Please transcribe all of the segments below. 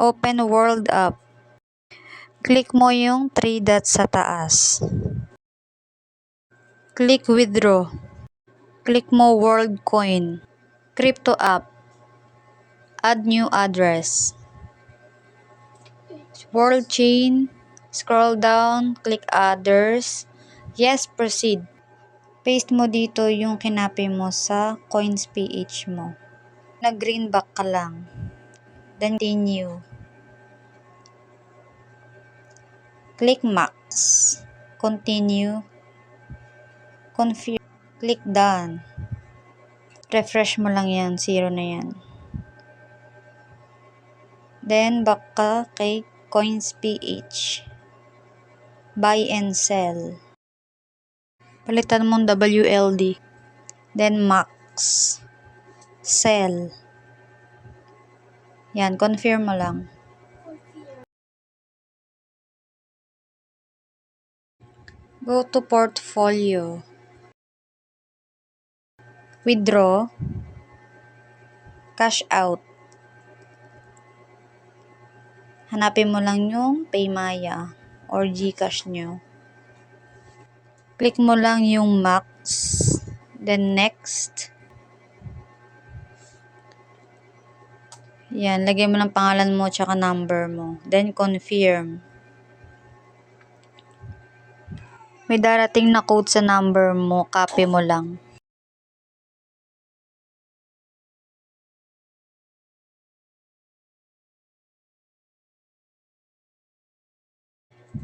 Open World App. Click mo yung 3 dots sa taas. Click Withdraw. Click mo World Coin. Crypto App. Add new address. World Chain. Scroll down. Click Others. Yes, proceed. Paste mo dito yung kinapi mo sa Coins.ph mo. Nag-greenback ka lang. Then continue. Click Max. Continue. Confirm. Click Done. Refresh mo lang yan. 0 na yan. Then, back ka kay Coins.ph. Buy and sell. Palitan mong WLD. Then, Max. Sell. Yan, confirm mo lang. Go to portfolio. Withdraw. Cash out. Hanapin mo lang yung Paymaya or GCash nyo. Click mo lang yung Max. Then next. Yan, lagay mo lang pangalan mo tsaka number mo. Then confirm. May darating na code sa number mo, copy mo lang.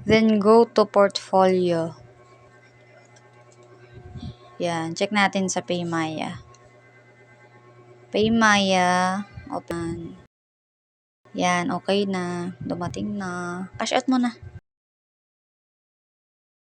Then go to portfolio. Yan, check natin sa Paymaya. Paymaya, open. Yan, okay na. Dumating na. Cash out mo na.